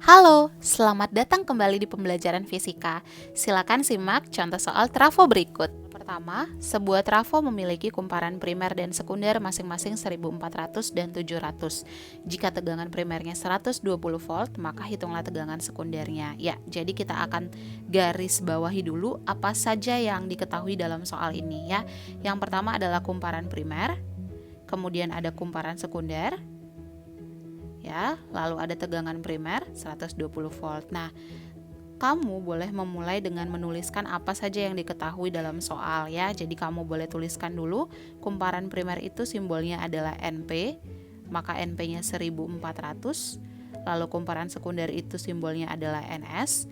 Halo, selamat datang kembali di pembelajaran fisika. Silakan simak contoh soal trafo berikut. Pertama, sebuah trafo memiliki kumparan primer dan sekunder masing-masing 1400 dan 700. Jika tegangan primernya 120 volt, maka hitunglah tegangan sekundernya. Ya, jadi kita akan garis bawahi dulu apa saja yang diketahui dalam soal ini ya. Yang pertama adalah kumparan primer, kemudian ada kumparan sekunder, ya, lalu ada tegangan primer 120 volt. Nah, kamu boleh memulai dengan menuliskan apa saja yang diketahui dalam soal ya. Jadi kamu boleh tuliskan dulu kumparan primer itu simbolnya adalah NP, maka NP-nya 1400. Lalu kumparan sekunder itu simbolnya adalah NS,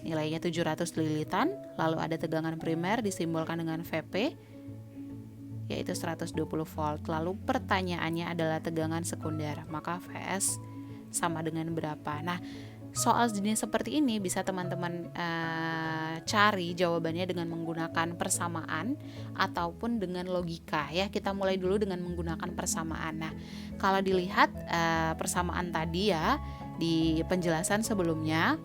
nilainya 700 lilitan. Lalu ada tegangan primer disimbolkan dengan VP, yaitu 120 volt. Lalu pertanyaannya adalah tegangan sekunder, maka Vs sama dengan berapa. Nah, soal jenis seperti ini bisa teman-teman cari jawabannya dengan menggunakan persamaan ataupun dengan logika ya. Kita mulai dulu dengan menggunakan persamaan. Nah, kalau dilihat persamaan tadi ya di penjelasan sebelumnya,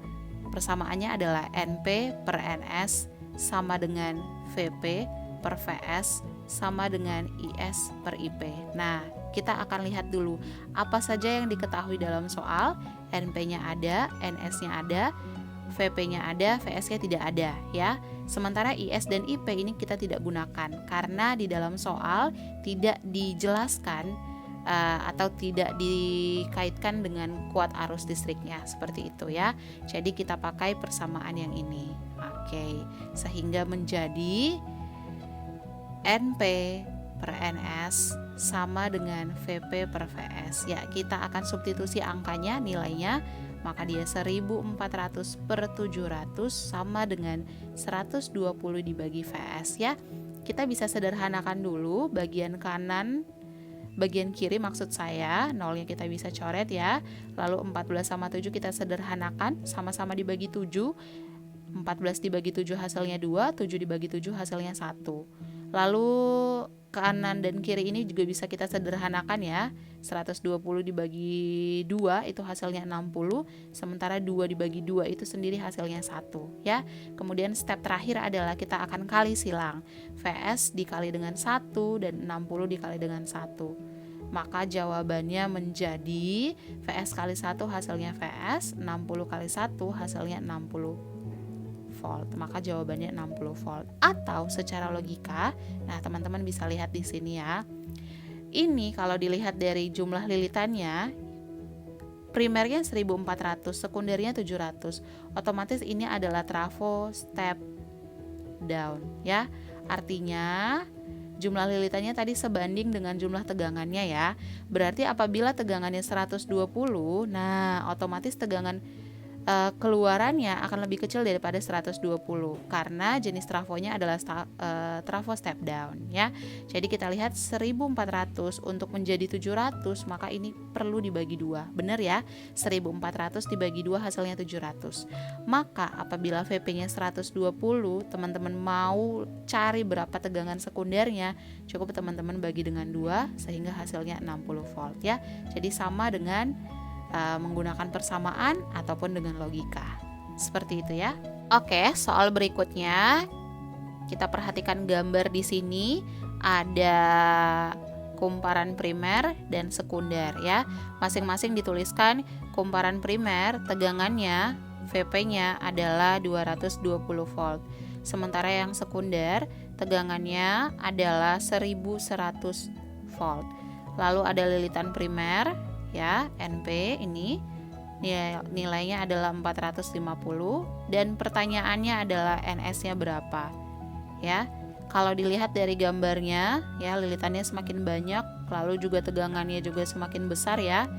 persamaannya adalah NP per NS sama dengan VP per Vs sama dengan IS per IP. Nah, kita akan lihat dulu apa saja yang diketahui dalam soal. NP-nya ada, NS-nya ada, VP-nya ada, VS-nya tidak ada ya. Sementara IS dan IP ini kita tidak gunakan karena di dalam soal tidak dijelaskan atau tidak dikaitkan dengan kuat arus listriknya, seperti itu ya. Jadi kita pakai persamaan yang ini. Oke, sehingga menjadi NP per NS sama dengan VP per VS. Ya, kita akan substitusi angkanya, nilainya, maka dia 1400 per 700 sama dengan 120 dibagi VS ya. Kita bisa sederhanakan dulu bagian kanan, bagian kiri maksud saya, nolnya kita bisa coret ya. Lalu 14 sama 7 kita sederhanakan, sama-sama dibagi 7. 14 dibagi 7 hasilnya 2, 7 dibagi 7 hasilnya 1. Lalu kanan dan kiri ini juga bisa kita sederhanakan ya. 120 dibagi 2 itu hasilnya 60, sementara 2 dibagi 2 itu sendiri hasilnya 1 ya. Kemudian step terakhir adalah kita akan kali silang. VS dikali dengan 1 dan 60 dikali dengan 1. Maka jawabannya menjadi VS kali 1 hasilnya VS, 60 kali 1 hasilnya 60 volt. Maka jawabannya 60 volt. Atau secara logika, nah teman-teman bisa lihat di sini ya. Ini kalau dilihat dari jumlah lilitannya, primernya 1400, sekundernya 700. Otomatis ini adalah trafo step down ya. Artinya jumlah lilitannya tadi sebanding dengan jumlah tegangannya ya. Berarti apabila tegangannya 120, nah otomatis tegangan keluarannya akan lebih kecil daripada 120 karena jenis trafonya adalah trafo step down ya. Jadi kita lihat 1400 untuk menjadi 700, maka ini perlu dibagi 2. Benar ya? 1400 dibagi 2 hasilnya 700. Maka apabila VP-nya 120, teman-teman mau cari berapa tegangan sekundernya, cukup teman-teman bagi dengan 2 sehingga hasilnya 60 volt ya. Jadi sama dengan menggunakan persamaan ataupun dengan logika. Seperti itu ya. Oke, soal berikutnya kita perhatikan gambar di sini ada kumparan primer dan sekunder ya. Masing-masing dituliskan kumparan primer tegangannya VP-nya adalah 220 volt. Sementara yang sekunder tegangannya adalah 1100 volt. Lalu ada lilitan primer ya, NP ini nilainya adalah 450 dan pertanyaannya adalah NS-nya berapa ya. Kalau dilihat dari gambarnya ya, lilitannya semakin banyak, lalu juga tegangannya juga semakin besar ya.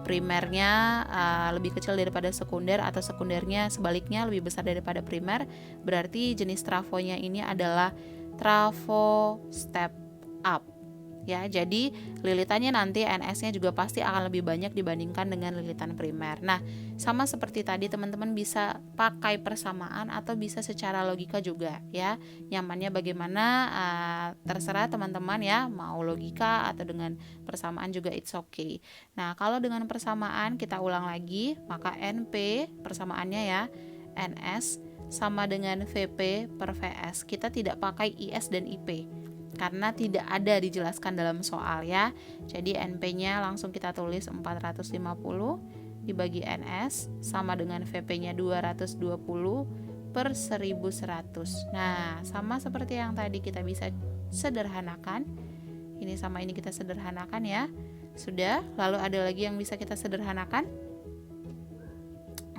Primernya lebih kecil daripada sekunder atau sekundernya sebaliknya lebih besar daripada primer, berarti jenis trafonya ini adalah trafo step up ya. Jadi lilitannya nanti NS-nya juga pasti akan lebih banyak dibandingkan dengan lilitan primer. Nah, sama seperti tadi teman-teman bisa pakai persamaan atau bisa secara logika juga ya. Nyamannya bagaimana terserah teman-teman ya, mau logika atau dengan persamaan juga it's okay. Nah, kalau dengan persamaan kita ulang lagi, maka NP persamaannya ya, NS sama dengan VP per VS. Kita tidak pakai IS dan IP karena tidak ada dijelaskan dalam soal ya. Jadi NP-nya langsung kita tulis 450 dibagi NS sama dengan VP-nya 220 per 1100. Nah, sama seperti yang tadi kita bisa sederhanakan. Ini sama ini kita sederhanakan ya. Sudah, lalu ada lagi yang bisa kita sederhanakan?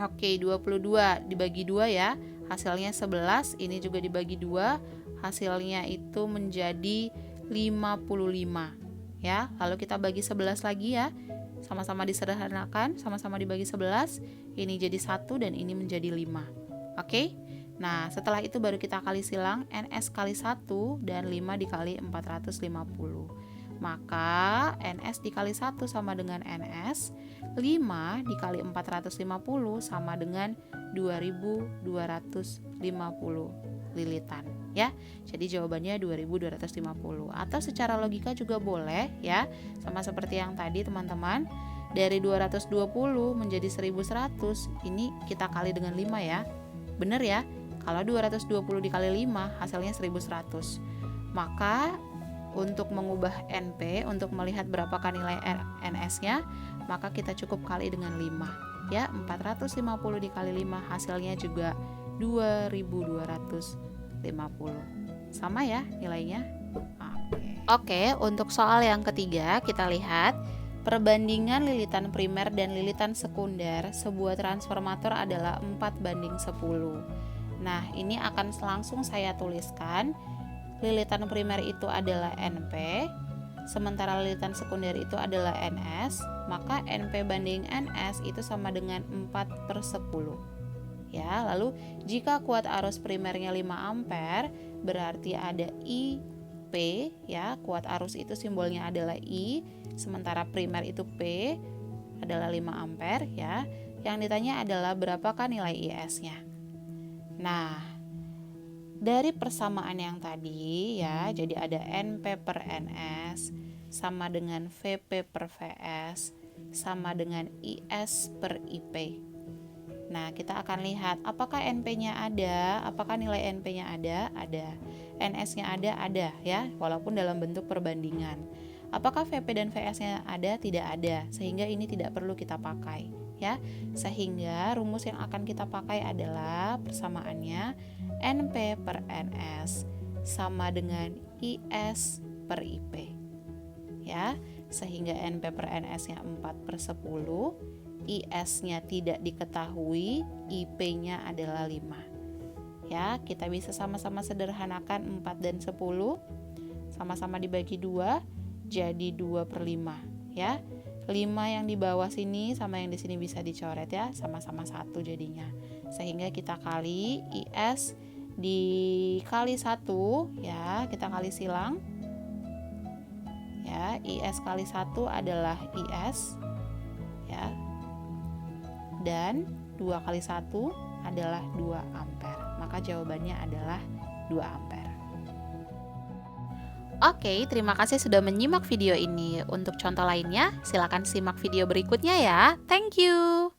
Oke, 22 dibagi 2 ya. Hasilnya 11, ini juga dibagi 2. Hasilnya itu menjadi 55 ya. Lalu kita bagi 11 lagi ya, sama-sama disederhanakan, sama-sama dibagi 11, ini jadi 1 dan ini menjadi 5. Oke. Nah, setelah itu baru kita kali silang NS kali 1 dan 5 dikali 450. Maka NS dikali 1 sama dengan NS, 5 dikali 450 sama dengan 2250 lilitan ya. Jadi jawabannya 2250. Atau secara logika juga boleh ya. Sama seperti yang tadi teman-teman. Dari 220 menjadi 1100, ini kita kali dengan 5 ya. Bener ya? Kalau 220 dikali 5 hasilnya 1100. Maka untuk mengubah NP, untuk melihat berapakah nilai NS-nya, maka kita cukup kali dengan 5 ya. 450 dikali 5 hasilnya juga 2250. Sama ya nilainya. Oke, untuk soal yang ketiga kita lihat perbandingan lilitan primer dan lilitan sekunder sebuah transformator adalah 4:10. Nah, ini akan langsung saya tuliskan. Lilitan primer itu adalah NP, sementara lilitan sekunder itu adalah NS, maka NP banding NS itu sama dengan 4/10. Ya, lalu jika kuat arus primernya 5 ampere, berarti ada IP ya, kuat arus itu simbolnya adalah I, sementara primer itu P adalah 5 ampere ya. Yang ditanya adalah berapakah nilai IS-nya. Nah, dari persamaan yang tadi ya, jadi ada NP per NS sama dengan VP per VS sama dengan IS per IP. Nah, kita akan lihat apakah NP-nya ada, apakah nilai NP-nya ada, NS-nya ada ya, walaupun dalam bentuk perbandingan. Apakah VP dan VS-nya ada? Tidak ada, sehingga ini tidak perlu kita pakai ya. Sehingga rumus yang akan kita pakai adalah persamaannya NP per NS sama dengan IS per IP ya. Sehingga NP per NS-nya 4/10, IS-nya tidak diketahui, IP-nya adalah 5 ya. Kita bisa sama-sama sederhanakan 4 dan 10 sama-sama dibagi 2 jadi 2/5 ya. 5 yang di bawah sini sama yang di sini bisa dicoret ya, sama-sama 1 jadinya. Sehingga kita kali IS dikali 1 ya, kita kali silang ya. IS kali 1 adalah IS ya, dan 2 kali 1 adalah 2 ampere. Maka jawabannya adalah 2 ampere. Oke, terima kasih sudah menyimak video ini. Untuk contoh lainnya, silakan simak video berikutnya ya. Thank you.